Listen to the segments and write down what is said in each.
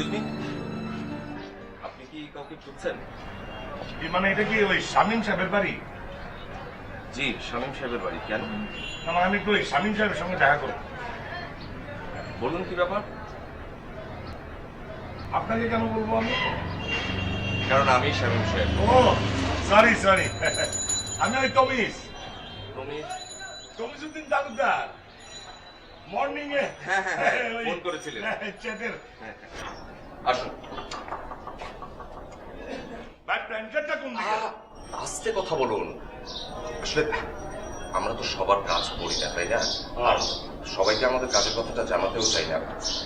Excuse me, আপনি কি কাউকে খুঁজছেন? মানে এটা কি ওই শামীম সাহেবের বাড়ি? জি, শামীম সাহেবের বাড়ি। কেন? আমার আমি একটু ওই শামীম সাহেবের সঙ্গে দেখা করব। বলুন কি ব্যাপার? আপনাকে কেন বলবো আমি? কারণ আমি শামীম সাহেব। ও সরি সরি, আমি ওই তমিজ তুমি? তমিজউদ্দিন তালুকদার। মর্নিং এ হ্যাঁ হ্যাঁ হ্যাঁ, ফোন করেছিলেন। চ্যাটের আসুন। ভাই প্ল্যানটা কোন দিকে? আস্তে কথা বলুন। আসলে আমরা তো সবার কাজ করি না, তাই না? আর সবাইকে আমাদের কাজের কথাটা জানাতেও চাই না।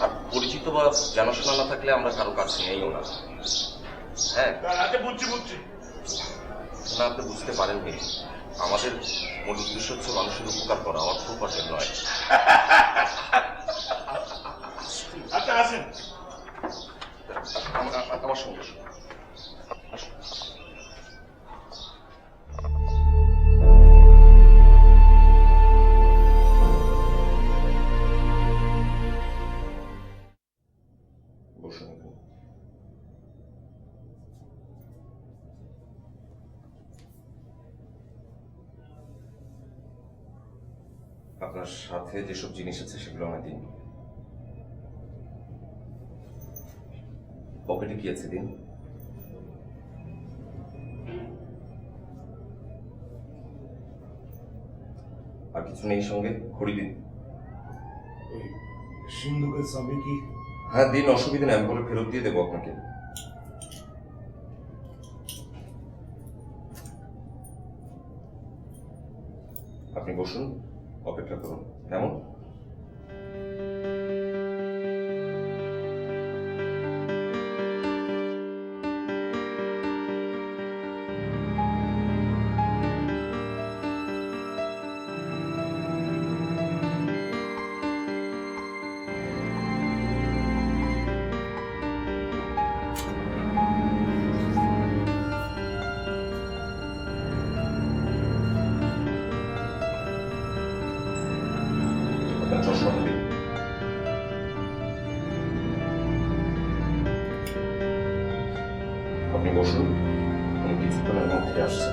আর পরিচিত বা জানাশোনা না থাকলে আমরা কারো কাজ নিয়েও না। হ্যাঁ, আচ্ছা বুঝছি বুঝছি। না, আপনি বুঝতে পারেননি। আমাদের মূল উদ্দেশ্য হচ্ছে মানুষের উপকার করা, অর্থ উপার্জন নয়। আচ্ছা আসেন। আমার সঙ্গে আসুন। আসুন। বসুন এখানে। আপনার সাথে যেসব জিনিস আছে সেগুলো আমায় দিন। পকেটে কি আছে দিন। আর কিছু নেই সঙ্গে? ঘড়ি দিন। ওই সিন্ধুকের চাবি কি? হ্যাঁ দিন, অসুবিধা নেই, আমি বলে ফেরত দিয়ে দেবো আপনাকে। আপনি বসুন, অপেক্ষা করুন। কেমন? আপনার চশমাটা দিন। আপনি বসুন, আমি কিছুক্ষণের মধ্যে আসছি।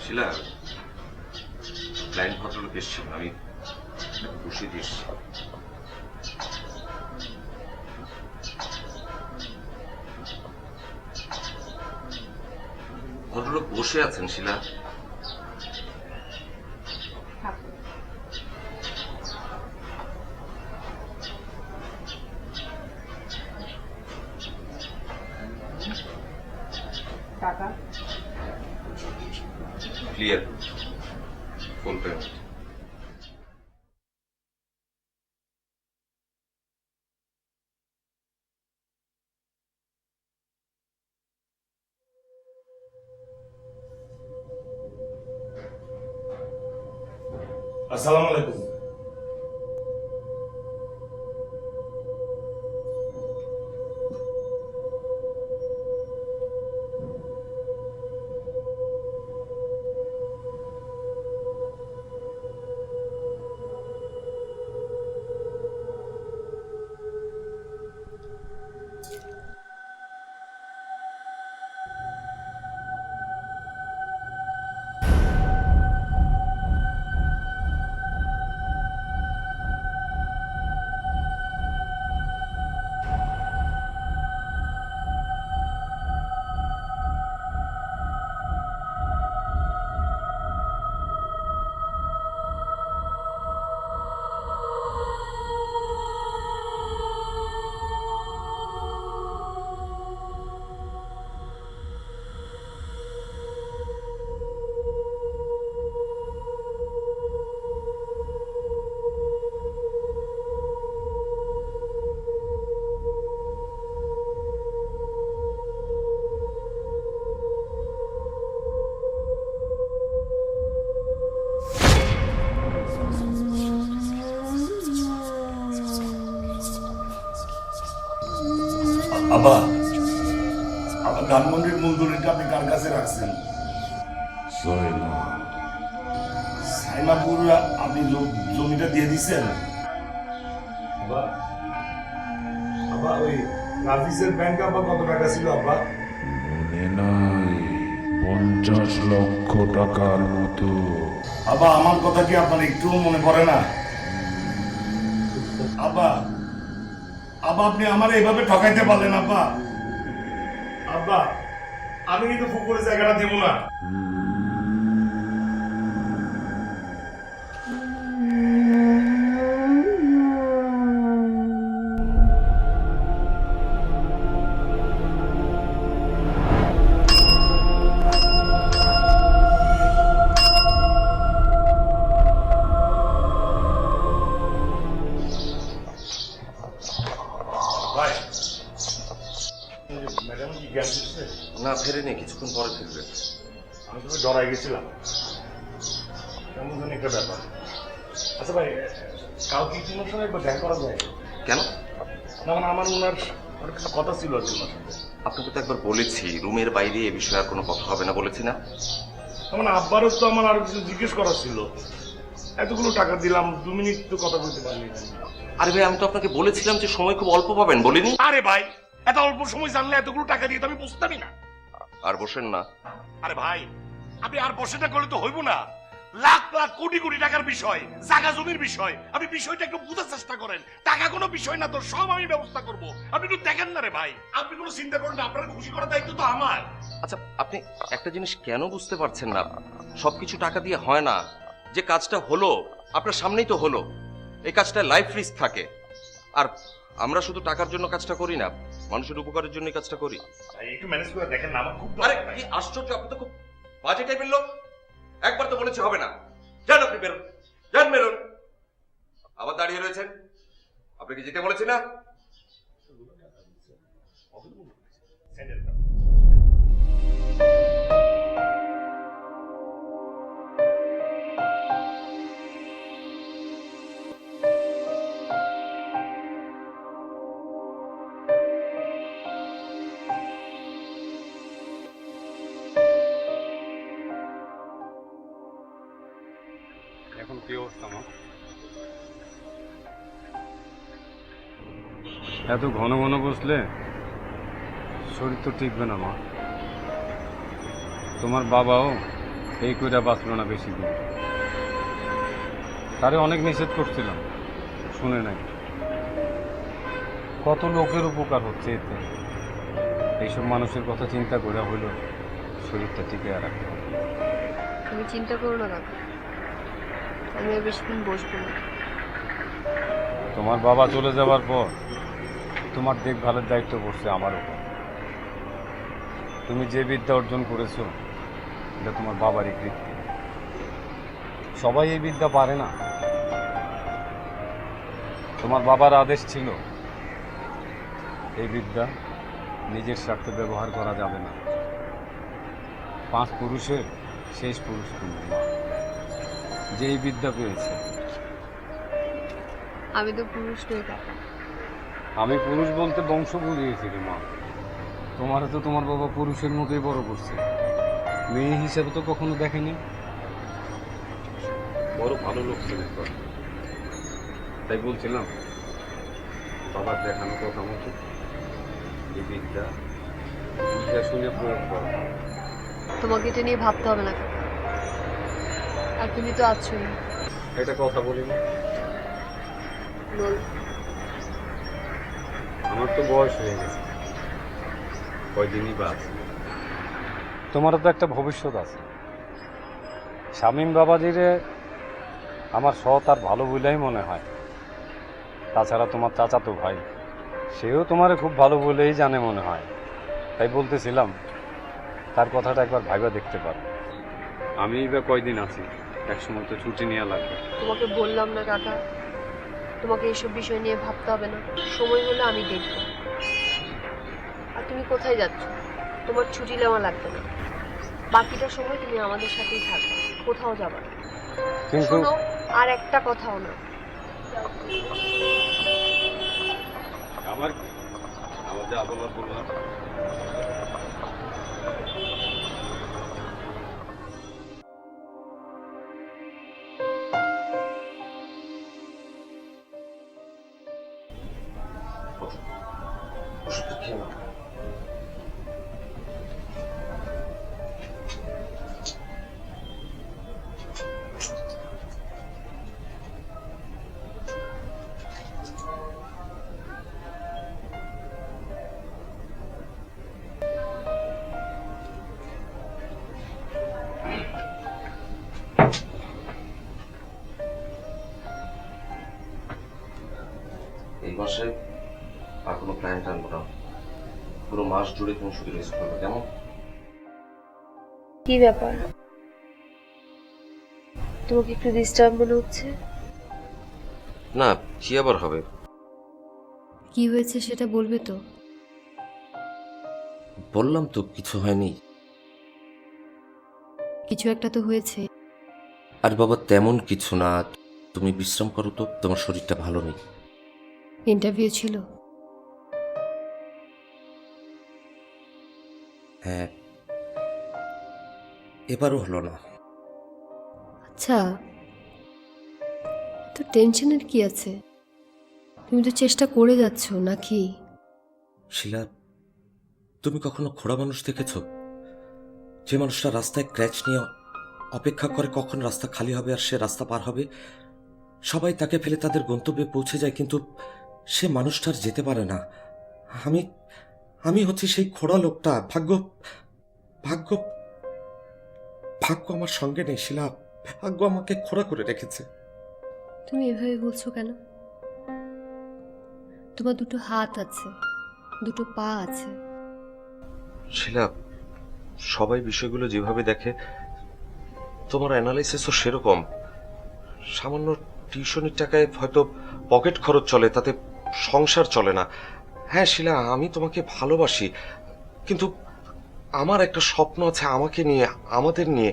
শিলা, ক্লায়েন্ট ভদ্রলোক এসছেন, আমি বসিয়ে দিয়ে এসছি। ভদ্রলোক বসে আছেন শিলা। টাকা ক্লিয়ার, ফুল পেমেন্ট। আসসালামু আলাইকুম। আব্বা, আমার ধানমন্ডির মূলধনিটা আপনি কার কাছে রাখছেন? সাইমাপুর আপনি জমিটা দিয়ে দিচ্ছেন? আব্বা, আব্বা ওই রাফিসের ব্যাংকে আব্বা কত টাকা ছিল আব্বা? মনে নাই, 50 লক্ষ টাকার মতো। আব্বা আমার কথা কি আপনার একটু মনে পড়ে না? আব্বা, আব্বা আপনি আমার এইভাবে ঠকাইতে পারলেন আব্বা? আব্বা আমি কিন্তু পুকুরের জায়গাটা দেব না। ভাই ম্যাডাম কি জ্ঞান দিচ্ছে? না, ফেরেনি, কিছুক্ষণ পরে ফিরবে। আমি তো ডরাই গেছিলাম, কেমন জানি একটা ব্যাপার। আচ্ছা ভাই, কালকে তোমার সঙ্গে একবার দেখা করা যায়? কেন? না মানে আমার ওনার আর কিছু কথা ছিল আর কি ওনার সঙ্গে। আপনাকে তো একবার বলেছি রুমের বাইরে এ বিষয়ে আর কোনো কথা হবে না, বলেছি না? মানে আব্বারও তো আমার আরো কিছু জিজ্ঞেস করার ছিল। এতগুলো টাকা দিলাম, 2 মিনিট তো কথা বলতে পারলি না। আরে ভাই, আমি তো আপনাকে বলেছিলাম যে সময় খুব অল্প পাবেন, বলিনি? আরে ভাই, এত অল্প সময় জানলে এতগুলো টাকা দিয়ে তো আমি বুঝতামই না। আর বসেন না। আরে ভাই, আপনি আর বসে না করলে তো হইব না। লাখ লাখ কোটি কোটি টাকার বিষয়, জায়গা জমির বিষয়। আপনি বিষয়টা একটু বোঝার চেষ্টা করেন। টাকা কোনো বিষয় না, তো সব আমি ব্যবস্থা করব। আপনি একটু দেখেন না রে ভাই, আপনি কোনো চিন্তা করেন না, আপনার খুশি করার দায়িত্ব তো আমার। আচ্ছা, আপনি একটা জিনিস কেন বুঝতে পারছেন না? সবকিছু টাকা দিয়ে হয় না। যে কাজটা হলো আপনার সামনেই তো হলো। এই কাজটা লাইফ রিস্ক থাকে। আর আমরা শুধু টাকার জন্য কাজটা করি না, মানুষের উপকারের জন্য কাজটা করি। একটু ম্যানেজ করে দেখেন না, আমার খুব আরে কি আশ্চর্য, আপনি তো খুব বাজে টাইপের লোক। একবার তো বলেছি হবে না। যান আপনি, বেরোন, যান বেরোন। আবার দাঁড়িয়ে রয়েছেন। আপনাকে যেতে বলেছি না? এখন কি অবস্থা মা? এত ঘন ঘন বসলে শরীর তো টিকবে না মা। তোমার বাবাও এই কইরা বাঁচল না বেশি দিন। তারে অনেক নিষেধ করছিলাম, শুনে নাই। কত লোকের উপকার হচ্ছে এতে। এইসব মানুষের কথা চিন্তা করে হইল শরীরটা টিকে রাখতে হবে। তুমি চিন্তা করো না কাকা, আমি আর বেশি দিন বসবো না। তোমার বাবা চলে যাবার পর তোমার দেখভালের দায়িত্ব পড়ছে আমার উপর। তুমি যে বিদ্যা অর্জন করেছো এটা তোমার বাবারই কৃত্য। সবাই এই বিদ্যা পারে না। তোমার বাবার আদেশ ছিল এই বিদ্যা নিজের স্বার্থে ব্যবহার করা যাবে না। 5 পুরুষের শেষ পুরুষ তুমি মা, যে এই বিদ্যা পেয়েছে। আমি তো পুরুষ নই কাকা। আমি পুরুষ বলতে বংশ বুঝিয়েছি রে মা। তোমারও তো তোমার বাবা পুরুষের মতোই বড় করছে, মেয়ে হিসেবে তো কখনো দেখেনি। বড় ভালো লোক ছিলেন তো, তাই বলছিলাম বাবার দেখানো কথা মতো এই বিদ্যা বুঝে শুনে প্রয়োগ করো। তোমাকে এটা নিয়ে ভাবতে হবে না কাকা, আর তুমি তো আছোই। একটা কথা বলি না, বল। আমার তো বয়স হয়ে গেছে, কয়দিনই বা আছে। তোমারও তো একটা ভবিষ্যৎ আছে। শামীম বাবাজিরে আমার সৎ আর ভালো বলেই মনে হয়। তাছাড়া তোমার চাচাতো ভাই, সেও তোমারে খুব ভালো বলেই জানে মনে হয়। তাই বলতেছিলাম তার কথাটা একবার ভাইবা দেখতে পারো। আমি বা কয়দিন আছি, একসময় তো ছুটি নেওয়া লাগবে। তোমাকে বললাম না কাকা, তোমাকে এইসব বিষয় নিয়ে ভাবতে হবে না, সময় হলে আমি দেখব। আর তুমি কোথায় যাচ্ছ? তোমার ছুটি নেওয়া লাগবে না, বাকিটা সময় তুমি আমাদের সাথেই থাকবে, কোথাও যাবে না। কিন্তু শোনো, আর একটা কথাও না। আমার আমার যা বলার বললাম। ওষুধটা খেয়ে নাও। এই মাসে আর কোনো ক্লায়েন্ট আনবো না, পুরো মাস জুড়ে তুমি শুধু রেস্ট করবে, কেমন? কি ব্যাপার, তোমাকে একটু ডিস্টার্ব মনে হচ্ছে? না, কি আবার হবে? কি হয়েছে সেটা বলবে তো? বললাম তো কিছু হয়নি। কিছু একটা তো হয়েছে। আর বাবা তেমন কিছু না, তুমি বিশ্রাম করো তো, তোমার শরীরটা ভালো নেই। ইন্টারভিউ ছিল? হ্যাঁ, এবারও হলো না। আচ্ছা, তো টেনশনের কি আছে? তুমি তো চেষ্টা করে যাচ্ছ নাকি? শিলা, তুমি কখনো খোড়া মানুষ দেখেছো? যে মানুষটা রাস্তায় ক্র্যাচ নিয়ে অপেক্ষা করে কখন রাস্তা খালি হবে আর সে রাস্তা পার হবে। সবাই তাকে ফেলে তাদের গন্তব্যে পৌঁছে যায়, কিন্তু সে মানুষটা আর যেতে পারে না। আমি আমি হচ্ছি সেই খোড়া লোকটা। ভাগ্য ভাগ্য ভাগ্য আমার সঙ্গে নেই শিলা। ভাগ্য আমাকে খোড়া করে রেখেছে। তুমি এভাবে বলছো কেন? তোমার দুটো হাত আছে, দুটো পা আছে। শিলা, সবাই বিষয়গুলো যেভাবে দেখে তোমার অ্যানালাইসিসও সেরকম। সামান্য টিউশনির টাকায় হয়তো পকেট খরচ চলে, তাতে সংসার চলে না। হ্যাঁ শিলা, আমি তোমাকে ভালোবাসি, কিন্তু আমার একটা স্বপ্ন আছে আমাকে নিয়ে, আমাদের নিয়ে।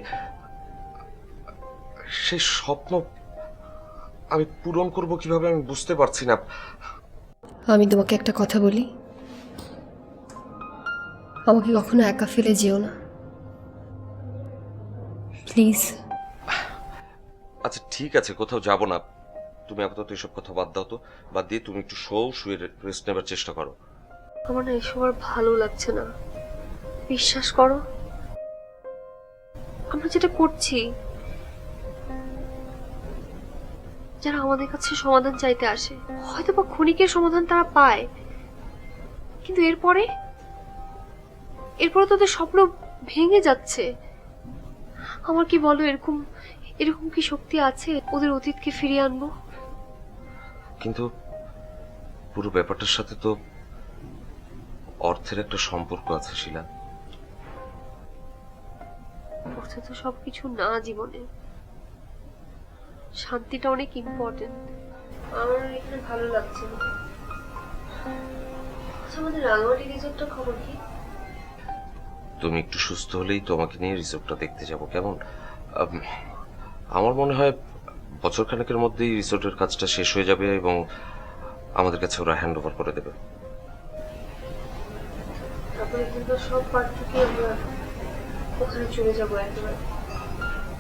সেই স্বপ্ন আমি পূরণ করব কিভাবে আমি বুঝতে পারছি না। আমি তোমাকে একটা কথা বলি, আমাকে কখনো একা ফেলে যেও না প্লিজ। আচ্ছা ঠিক আছে, কোথাও যাব না। তুমি আপাতত এসব কথা বাদ দাও তো, বাদ দিয়ে তুমি একটু শুয়ে রেস্ট নেবার চেষ্টা করো। আমার না এসব আর ভালো লাগছে না, বিশ্বাস করো। আমরা যেটা করছি, যারা আমাদের কাছে সমাধান চাইতে আসে, হয়তো বা ক্ষণিকের সমাধান তারা পায়, কিন্তু এরপরে তাদের স্বপ্ন ভেঙে যাচ্ছে। আমার কি বলো, এরকম এরকম কি শক্তি আছে ওদের অতীতকে ফিরিয়ে আনবো? কিন্তু পুরো ব্যাপারটার সাথে তো অর্থের একটা সম্পর্ক আছে শিলা। অর্থ তো সবকিছু না জীবনে, শান্তিটা অনেক ইম্পর্টেন্ট। আমার এখানে ভালো লাগছে না। আচ্ছা, আমাদের রাঙামাটি রিসোর্টটার খবর কি? তুমি একটু সুস্থ হলেই তোমাকে নিয়ে রিসোর্টটা দেখতে যাব, কেমন? আমার মনে হয় বছর খানেকের মধ্যেই রিসোর্টের কাজটা শেষ হয়ে যাবে এবং আমাদের কাছে ওরা হ্যান্ড ওভার করে দেবে। তারপরে কিন্তু সব পার্ট থেকে আমরা ওখানে চলে যাবো একেবারে।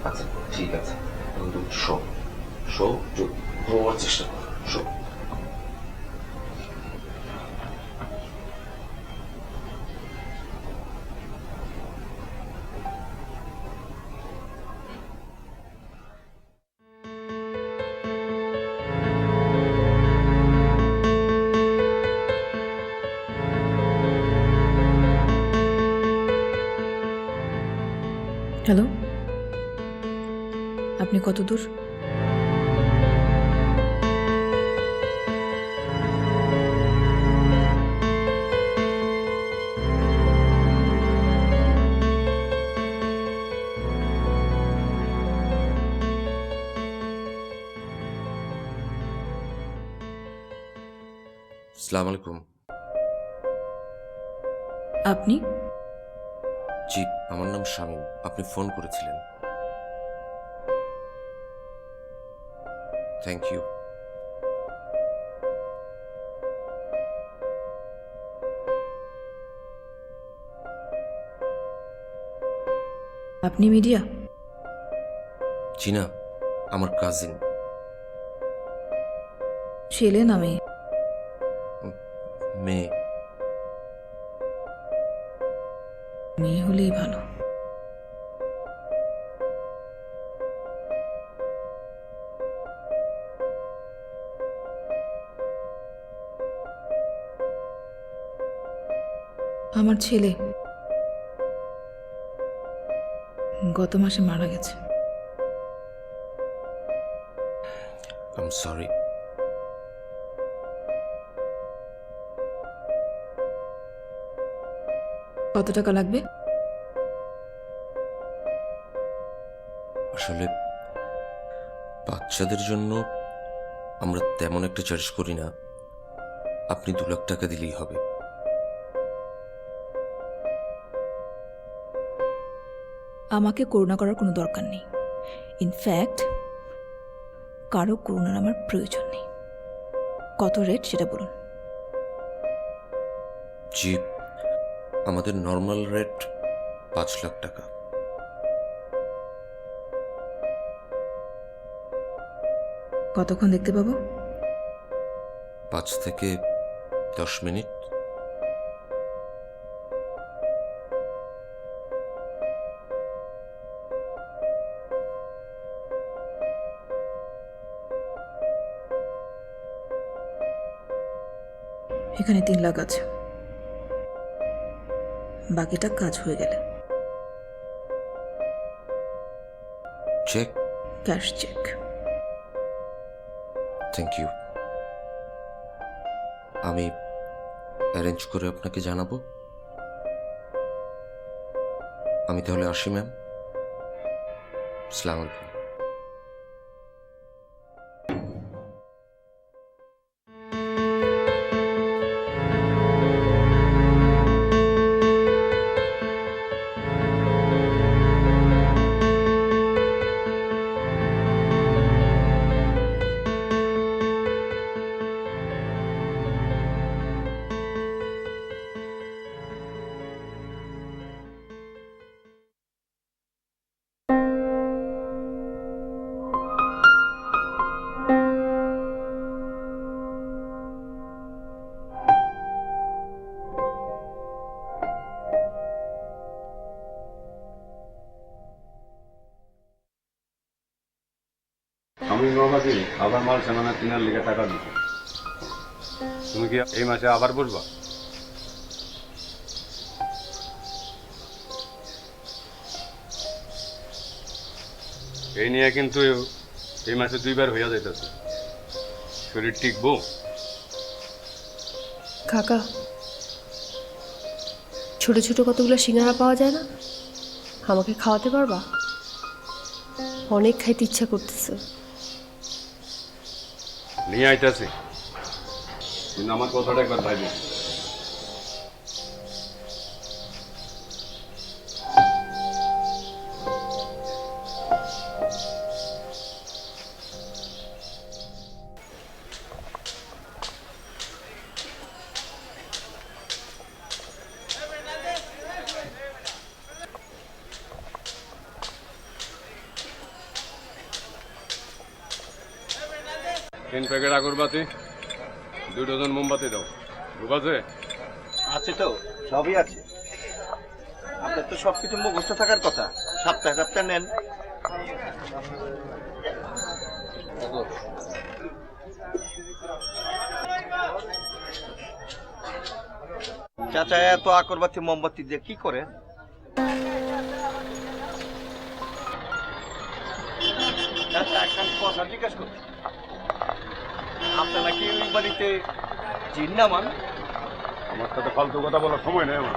আচ্ছা ঠিক আছে, কিন্তু শো শো ঘুমাবার চেষ্টা করো, শো। হ্যালো, আপনি কত দূর? আসসালামু আলাইকুম। আপনি? জি, আমার নাম শামীম, আপনি ফোন করেছিলেন। Thank you. আপনি মিডিয়া? জি না, আমার কাজিন। ছেলে না মেয়ে? মেয়ে। মেয়ে হলেই ভালো। আমার ছেলে গত মাসে মারা গেছে। I am sorry. কত টাকা লাগবে? আসলে বাচ্চাদের জন্য আমরা তেমন একটা চার্জ করি না, আপনি 2 লাখ টাকা দিলেই হবে। আমাকে করুণা করার কোনো দরকার নেই। ইনফ্যাক্ট কারো করুণার আমার প্রয়োজন নেই। কত রেট সেটা বলুন। জি, আমাদের নর্মাল রেট 5 লাখ টাকা। কতক্ষণ দেখতে পাবো? 5 থেকে 10 মিনিট। এখানে 3 লাখ আছে, বাকিটা কাজ হয়ে গেলে। Cheque. Cash cheque. Thank you. আমি অ্যারেঞ্জ করে আপনাকে জানাবো। আমি তাহলে আসি ম্যাম। আসসালামু আলাইকুম। আমি বাবাজি আবার মাল সামানা কেনার লিগে টাকা দিচ্ছি। তুমি কি এই মাসে আবার বসবা? এই নিয়ে কিন্তু এই মাসে 2 বার হইয়া যাইতেছে। শরীর টিকবো? কাকা, ছোট ছোট কতগুলো সিঙ্গারা পাওয়া যায় না, আমাকে খাওয়াতে পারবা? অনেক খাইতে ইচ্ছা করতেছে। নিয়ে আইতাছি, কিন্তু আমার কথাটা একবার ভাইবে। তিন প্যাকেট আগরবাতি, 2 ডজন মোমবাতি দাও। ঠিক আছে? আছে তো, সবই আছে। আপনার তো সবকিছু মুখস্থ থাকার কথা, সপ্তাহে সপ্তাহে নেন। চাচা এত আকরবাতি মোমবাতি দিয়ে কি করে? চাচা একখান কথা জিজ্ঞাসা করছি, আপনার নাকি ওই বাড়িতে জিন নামান? আমার সাথে ফালতু কথা বলার সময় নেই আমার।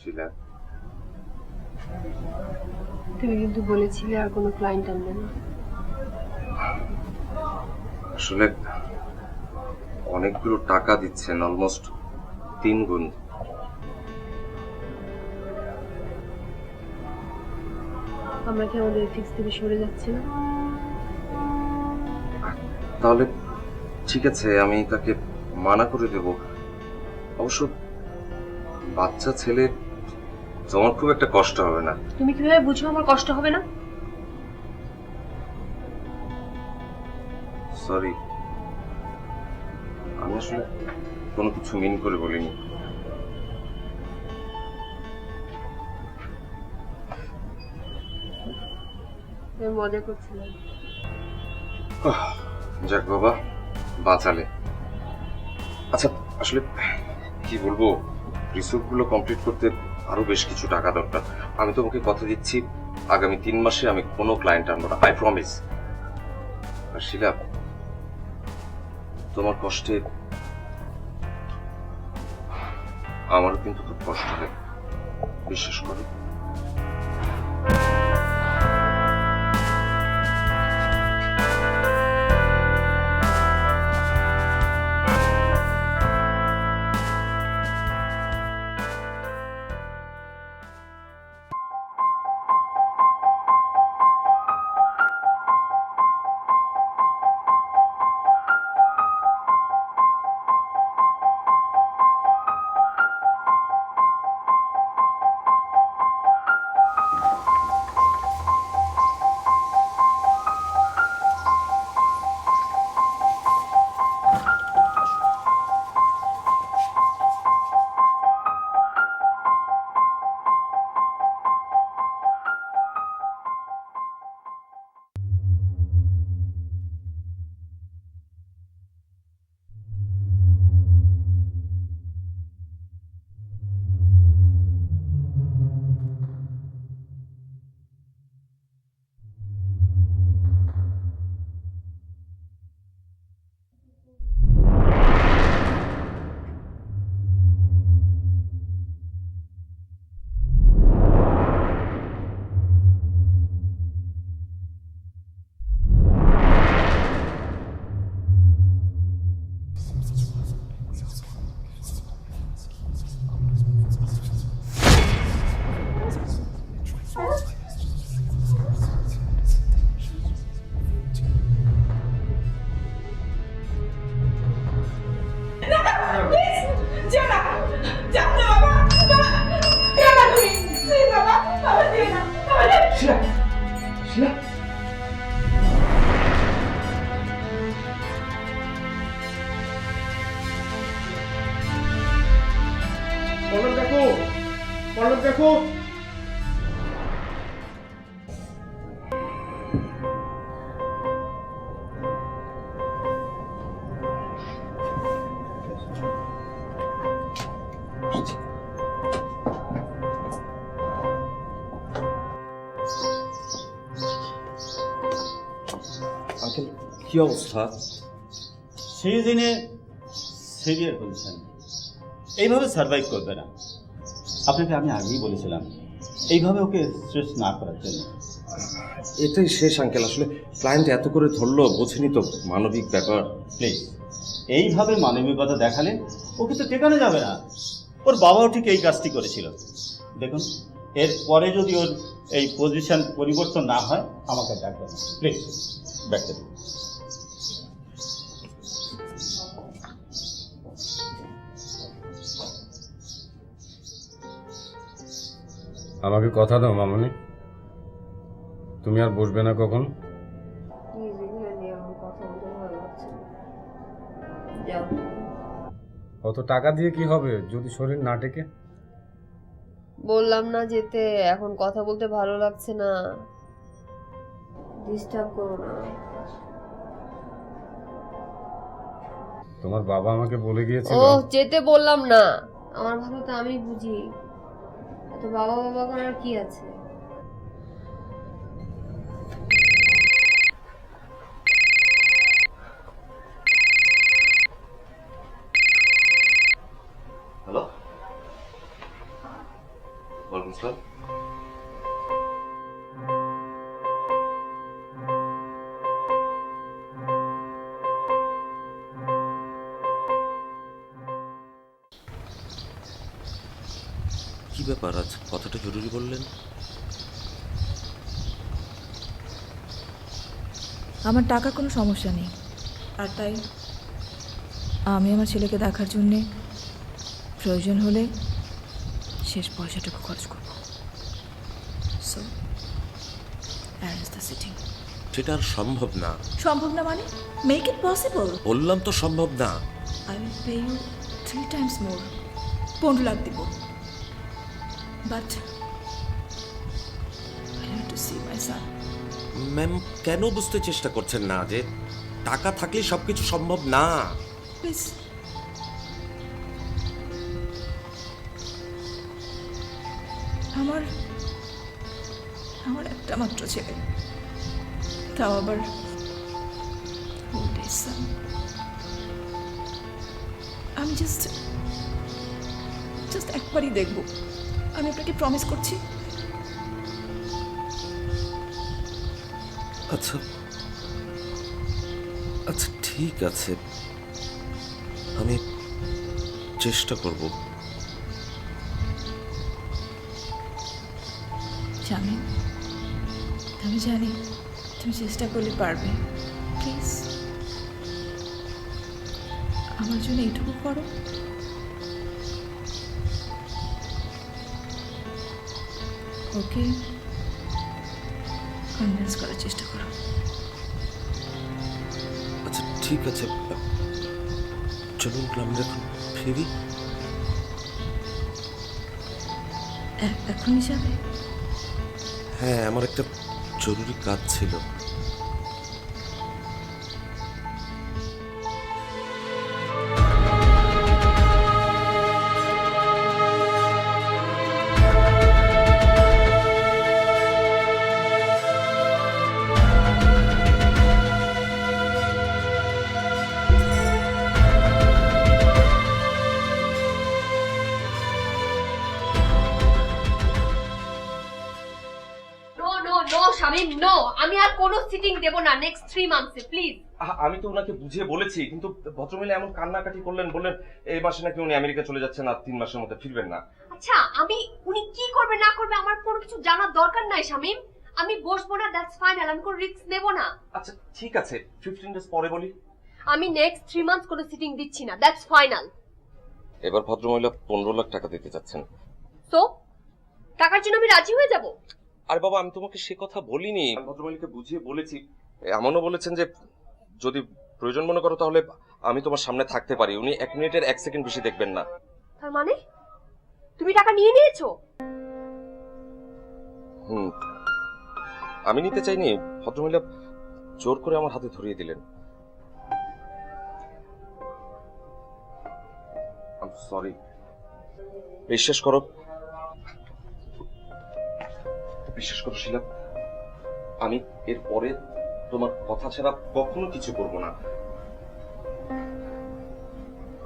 শিলা, তুমি কিন্তু বলেছিলে আর কোনো ক্লায়েন্ট আনবে না। আসলে অনেকগুলো টাকা দিচ্ছেন, অলমোস্ট 3 গুণ। আমরা কি আমাদের এথিক্স থেকে সরে যাচ্ছি না? তাহলে ঠিক আছে, আমি তাকে মানা করে দেব। অবশ্য বাচ্চা ছেলে, তোমার খুব একটা কষ্ট হবে না। তুমি কিভাবে বুঝো আমার কষ্ট হবে না? সরি, আমি আসলে কোনো কিছু মিন করে বলিনি। আমি মজা করছিলাম। যাক বাবা, বাঁচালে। আচ্ছা, আসলে কি বলবো, রিসোর্ট গুলো কমপ্লিট করতে আরো বেশ কিছু টাকা দরকার। আমি তোমাকে কথা দিচ্ছি, আগামী 3 মাসে আমি কোনো ক্লায়েন্ট আনবো না, আই প্রমিস। আর শিলা, তোমার কষ্টে আমারও কিন্তু খুব কষ্ট হয়, বিশ্বাস করো। আঙ্কেল, কি অবস্থা? সিজনে সিরিয়ার পজিশন এইভাবে সার্ভাইভ করবে না। আপনাকে আমি আগেই বলেছিলাম এইভাবে ওকে স্ট্রেস না করার জন্য। এটাই শেষ আঙ্কেল, আসলে ক্লায়েন্ট এত করে ধরলো, বোঝেনি তো মানবিক ব্যাপার। প্লিজ, এইভাবে মানবিকতা দেখালে ওকে তো টেকানো যাবে না। ওর বাবাও ঠিক এই কাজটি করেছিল। দেখুন, এর পরে যদি ওর এই পজিশন পরিবর্তন না হয় আমাকে ডাকবেন প্লিজ। ব্যাকতে দিন। আমাকে কথা দাও মামনি, তুমি আর বসবে না কখন? প্লিজ, এগুলো নিয়ে আমার কথা বলতে ভালো লাগছে না। যাও। অত টাকা দিয়ে কি হবে যদি শরীর না টেকে? বললাম না যেতে, এখন কথা বলতে ভালো লাগছে না। ডিস্টার্ব করো না। তোমার বাবা আমাকে বলে গিয়েছিল। ও যেতে বললাম না, আমার ভালো তো আমি বুঝি, এত বাবা বাবা করার কি আছে? Hello, sir. কি ব্যাপার, আজ কথাটা জরুরি বললেন? আমার টাকার কোনো সমস্যা নেই, আর তাই আমি আমার ছেলেকে দেখার জন্যে প্রয়োজন হলে শেষ পয়সাটুকু খরচ করব। So arrange the seating. সেটা আর সম্ভব না। সম্ভব না মানে? Make it possible. বললাম তো সম্ভব না। I will pay you 3 times more, 15 lakh দিব। But I have to see my son. Ma'am, কেন বুঝতে চেষ্টা করছেন না যে টাকা থাকলে সবকিছু সম্ভব না? প্লিজ। আমার একটা মাত্র ছেলে, তাও আবার old age son। আমি জাস্ট একবারই দেখব, আমি আপনাকে প্রমিস করছি। আচ্ছা আচ্ছা, ঠিক আছে, আমি চেষ্টা করব। জানি, আমি জানি তুমি চেষ্টা করলে পারবে। প্লিজ আমার জন্য এইটুকু করো। ওকে কনভিন্স করার চেষ্টা করো। আচ্ছা ঠিক আছে, চলুন আমরা এখন ফিরি। এখনই যাবে? হ্যাঁ, আমার একটা জরুরি কাজ ছিল। শামীম, নো, আমি আর কোনো সিটিং দেব না নেক্সট 3 মান্থসে, প্লিজ। আমি তো ওনাকে বুঝিয়ে বলেছি, কিন্তু ভদ্রমহিলা এমন কান্নাকাটি করলেন, বললেন এই মাসে নাকি উনি আমেরিকা চলে যাচ্ছেন, আর 3 মাসের মধ্যে ফিরবেন না। আচ্ছা, উনি কি করবে না করবে আমার কোনো কিছু জানার দরকার নাই শামীম। আমি বসবো না, দ্যাটস ফাইনাল। আমি কোনো রিস্ক নেব না। আচ্ছা ঠিক আছে, 15 ডেজ পরে বলি। আমি নেক্সট 3 মান্থস কোনো সিটিং দিচ্ছি না, দ্যাটস ফাইনাল। এবার ভদ্রমহিলা 15 লাখ টাকা দিতে যাচ্ছেন। সো টাকার জন্য আমি রাজি হয়ে যাব? আরে বাবা, আমি তোমাকে সে কথা বলিনি, ভদ্রমহিলাকে বুঝিয়ে বলেছি। এমনও বলেছেন যে যদি প্রয়োজন মনে করো তাহলে আমি তোমার সামনে থাকতে পারি। উনি 1 মিনিটের 1 সেকেন্ড বেশি দেখবেন না। তার মানে তুমি টাকা নিয়ে নিয়েছো? আমি নিতে চাইনি, ভদ্রমহিলা জোর করে আমার হাতে ধরিয়ে দিলেন। I am sorry. বিশ্বাস করো শিলা, আমি এর পরে তোমার কথা ছাড়া কখনো কিছু করব না।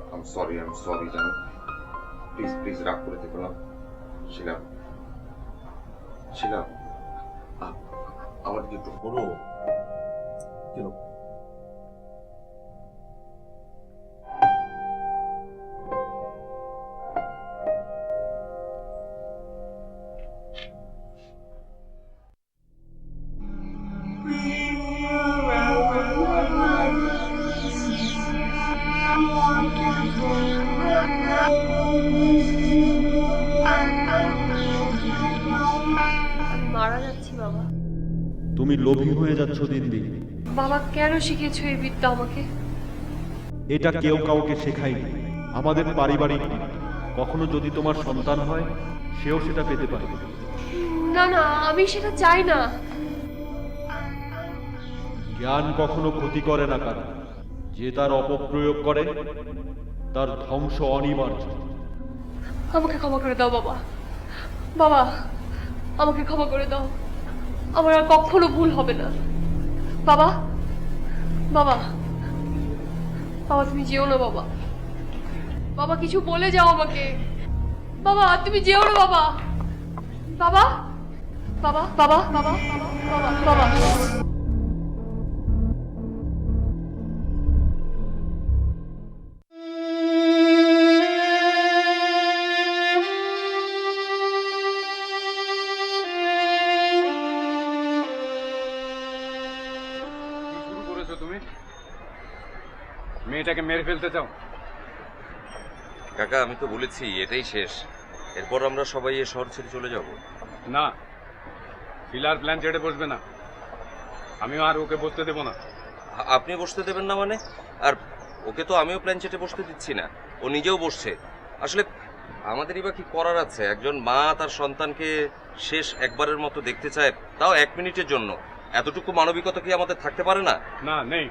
আই এম সরি জানো। প্লিজ রাগ করে থেকো না শিলা। আমার দিকে একটু বলো কেন? আমি মারা যাচ্ছি বাবা। তুমি লোভী হয়ে যাচ্ছ দিন দিন। বাবা কেন শিখিয়েছো এই বিদ্যা আমাকে? এটা কেউ কাউকে শেখায়নি, আমাদের পারিবারিক। কখনো যদি তোমার সন্তান হয়, সেও সেটা পেতে পারে। না না, আমি সেটা চাই না। জ্ঞান কখনো ক্ষতি করে না কারণ, যে তার অপপ্রয়োগ করে তার ধ্বংস অনিবার্য। আমাকে ক্ষমা করে দাও বাবা। বাবা আমাকে ক্ষমা করে দাও, আমার আর কখনো ভুল হবে না। বাবা বাবা বাবা তুমি যেও না বাবা। বাবা কিছু বলে যাও আমাকে। বাবা তুমি যেও না বাবা। বাবা বাবা বাবা বাবা বাবা বাবা কি শুরু করেছো তুমি? মেয়েটাকে মেরে ফেলতে চাও? কাকা আমি তো বলেছি এটাই শেষ, এরপর আমরা সবাই এ শহর ছেড়ে চলে যাব। না, ফিলার প্ল্যান ছেড়ে বসবে না। আমিও আর ওকে বসতে দেবো না। আপনি বসতে দেবেন না মানে? আর ওকে তো আমিও প্ল্যান চেটে বসতে দিচ্ছি না, ও নিজেও বসছে। আসলে আমাদেরই বা কি করার আছে? একজন মা তার সন্তানকে শেষ একবারের মতো দেখতে চায়, তাও 1 মিনিটের জন্য। এতটুকু মানবিকতা কি আমাদের থাকতে পারে না? না, নেই।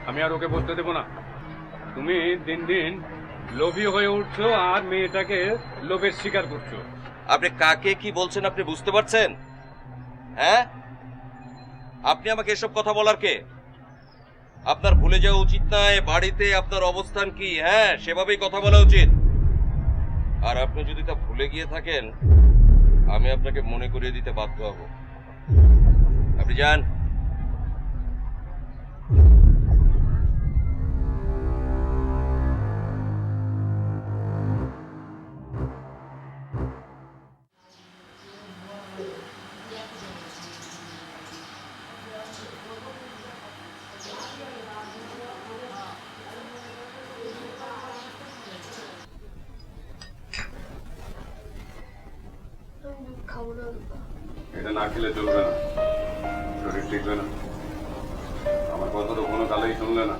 আমি আর ওকে বসতে দেবো না। তুমি দিন দিন লোভী হয়ে উঠছো আর মেয়েটাকে লোভের শিকার করছো। আপনি কাকে কি বলছেন আপনি বুঝতে পারছেন? হ্যাঁ, আপনি আমাকে এসব কথা বলার কে? আপনার ভুলে যাওয়া উচিত নয় বাড়িতে আপনার অবস্থান কি। হ্যাঁ, সেভাবেই কথা বলা উচিত। আর আপনি যদি তা ভুলে গিয়ে থাকেন, আমি আপনাকে মনে করিয়ে দিতে বাধ্য হব। আপনি যান। খাবো না। এটা না খেলে চলবে না, শরীর টিকবে না। আমার কথা তো কোনো কালেই শুনলে না।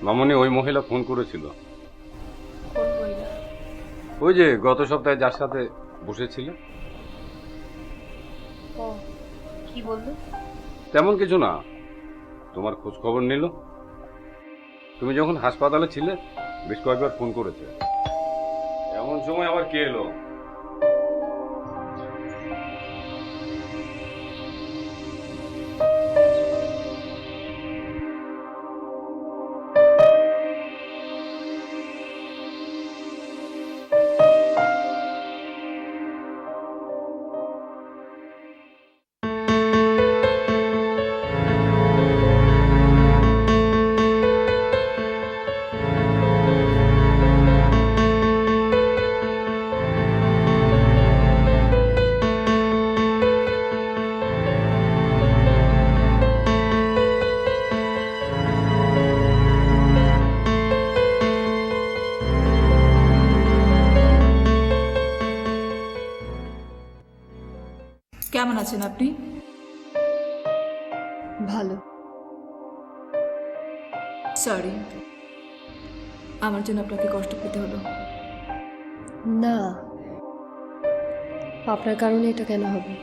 মামনি, ওই মহিলা ফোন করেছিল। কোন মহিলা? ওই যে গত সপ্তাহে যার সাথে বসেছিল। ও, কি বললো? তেমন কিছু না, তোমার খোঁজ খবর নিল। তুমি যখন হাসপাতালে ছিলে বেশ কয়েকবার ফোন করেছে। এমন সময় আবার কে এলো? কেমন আছেন আপনি? ভালো। সরি, আমার জন্য আপনাকে কষ্ট পেতে হলো। না, আপনার কারণে এটা কেন হবে?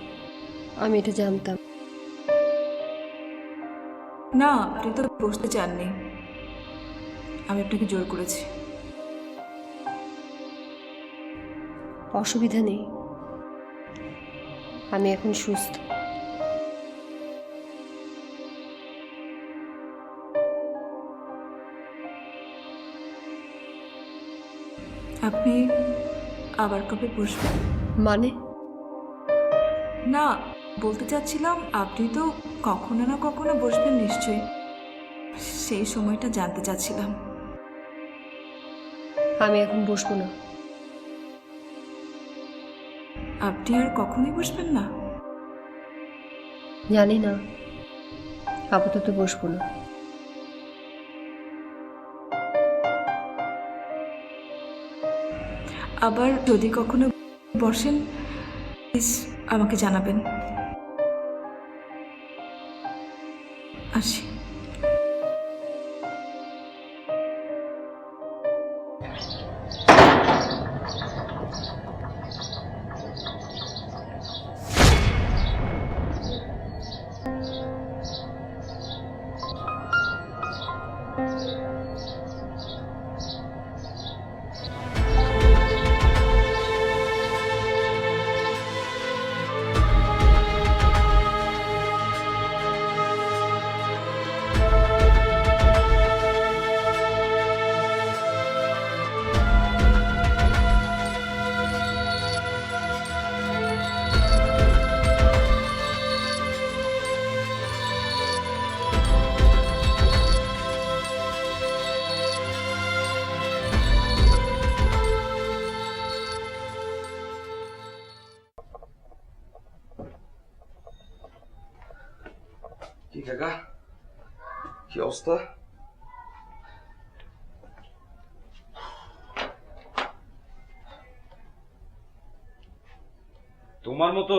আমি এটা জানতাম। না, আপনি তো বসতে চাননি, আমি আপনাকে জোর করেছি। অসুবিধা নেই, আমি এখন সুস্থ। আপনি আবার কবে বসবেন? মানে? না, বলতে চাচ্ছিলাম আপনি তো কখনো না কখনো বসবেন নিশ্চয়ই, সেই সময়টা জানতে চাচ্ছিলাম। আমি এখন বসবো না। আপনি আর কখনোই বসবেন না? জানি না, আপাতত বসবো না। আবার যদি কখনো বসেন প্লিজ আমাকে জানাবেন। আসি। কাকা, কি অবস্থা? তোমার মতো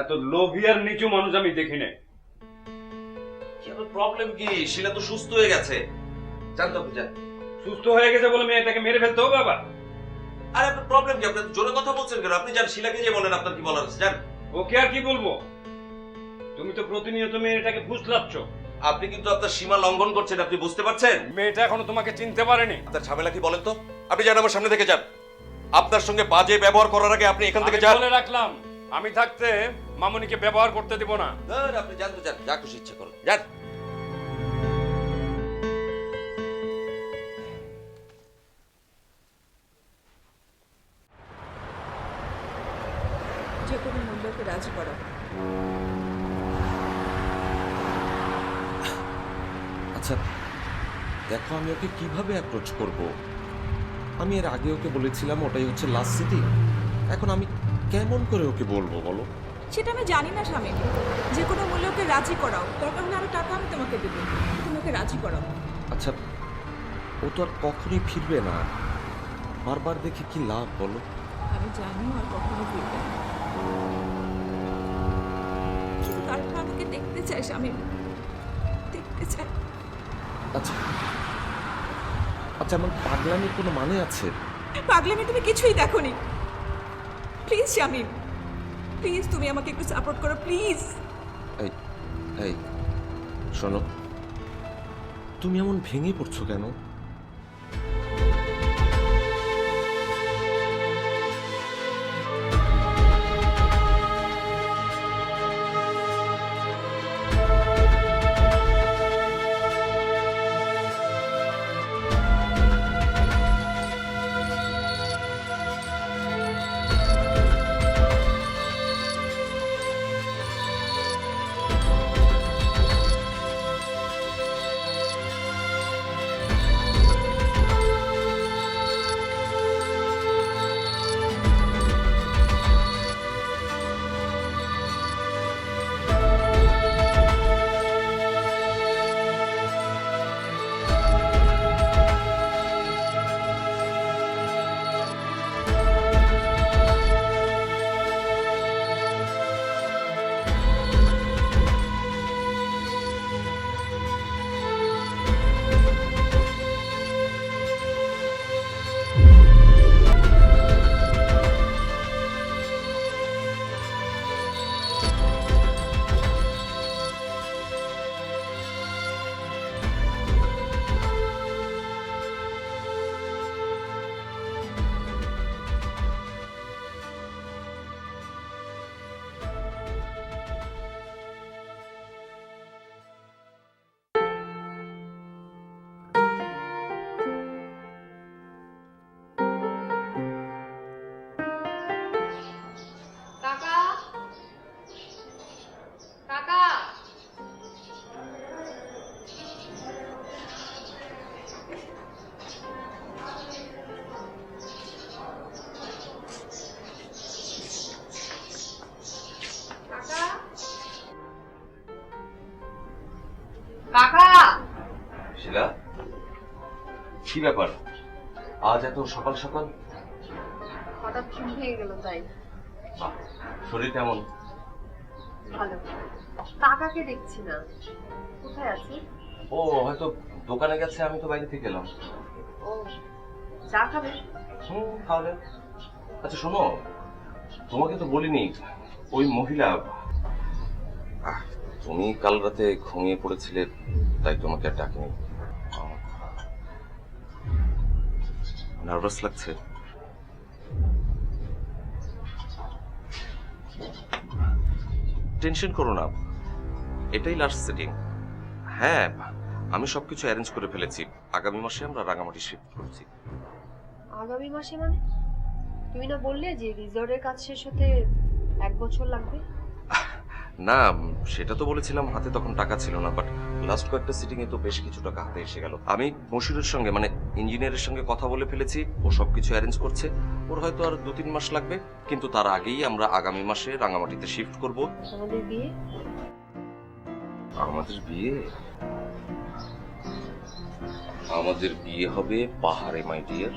এত লোভী আর নিচু মানুষ আমি দেখি নাই। প্রবলেম কি? শিলা তো সুস্থ হয়ে গেছে, জান তো? জান সুস্থ হয়ে গেছে বলে মেয়েটাকে মেরে ফেলতে হবে আবার? আরে আপনার প্রবলেম কি? আপনি জোরে কথা বলছেন কেন? আপনি যান শিলাকে যে বলেন আপনার কি বলার আছে, জান। ওকে আর কি বলবো? তুমি তো প্রতিনিয়ত মেয়েটাকে ফুসলাচ্ছ। আপনি কিন্তু আপনার সীমা লঙ্ঘন করছেন, আপনি বুঝতে পারছেন? মেয়েটা এখনো তোমাকে চিনতে পারেনি। আপনার ঝামেলা কি বলেন তো? আপনি যান আমার সামনে থেকে যান। আপনার সঙ্গে বাজে ব্যবহার করার আগে আপনি এখান থেকে আমি যান। বলে রাখলাম, আমি থাকতে মামুনিকে ব্যবহার করতে দেব না। ধর, আপনি যান তো যান, যা খুশি ইচ্ছা করুন, যান। যে কোনো মূল্যকে রাজি করো। আচ্ছা দেখো, আমি ওকে কিভাবে অ্যাপ্রোচ করব? আমি এর আগে ওকে বলেছিলাম ওটাই হচ্ছে লাস্ট সিটি। এখন আমি কেমন করে ওকে বলবো বলো? সেটা আমি জানি না স্বামী। যে কোনো মূল্যকে রাজি করাও, দরকার হলে আরো টাকা আমি তোমাকে দেবো, তুমি ওকে রাজি করাও। আচ্ছা ও তো আর কখনোই ফিরবে না, বারবার দেখে কি লাভ বলো? আমি জানি আর কখনো ফিরবে না, কিন্তু তারপর আমাকে দেখতে চাই স্বামী, দেখতে চাই। আচ্ছা আচ্ছা, আমার পাগলামির কোনো মানে আছে? পাগলামি তুমি কিছুই দেখোনি। প্লিজ স্বামী, প্লিজ তুমি আমাকে একটু সাপোর্ট করো, প্লিজ। এই এই শোনো, তুমি এমন ভেঙে পড়ছো কেন? কাকা, কাকা, কাকা, কাকা। শিলা, কি ব্যাপার আজ এত সকাল সকাল? হঠাৎ ঘুম ভেঙে গেল তাই। বাহ, শরীর কেমন? ভালো। কাকাকে দেখছি না, কোথায় আছে? ও হয়তো দোকানে গেছে, আমি তো বাইরে থেকে এলাম। ও, চা খাবে? তাহলে আচ্ছা শোনো, তোমাকে তো বলিনি, ওই মহিলা, তুমি কাল রাতে ঘুমিয়ে পড়েছিলে তাই তোমাকে আর ডাকিনি। নার্ভাস লাগছে? টেনশন করো না, এটাই লাস্ট সিটিং। হ্যাঁ, আমি সবকিছু অ্যারেঞ্জ করে ফেলেছি। আগামী মাসে আমরা রাঙামাটি শিফট করছি। আগামী মাসে মানে? তুমি না বললে যে রিসর্টের কাজ শেষ হতে 1 বছর লাগবে? না, সেটা তো বলেছিলাম, হাতে তখন টাকা ছিল না, বাট লাস্ট কয়েকটা সিটিং এ তো বেশ কিছু টাকা হাতে এসে গেল। আমি মশিরের সঙ্গে মানে ইঞ্জিনিয়ারের সঙ্গে কথা বলে ফেলেছি, ও সবকিছু অ্যারেঞ্জ করছে। ওর হয়তো আর 2-3 মাস লাগবে, কিন্তু তার আগেই আমরা আগামী মাসে রাঙামাটিতে শিফট করব। আমাদের বিয়ে? আমাদের বিয়ে আমাদের বিয়ে হবে পাহাড়ে, মাই ডিয়ার।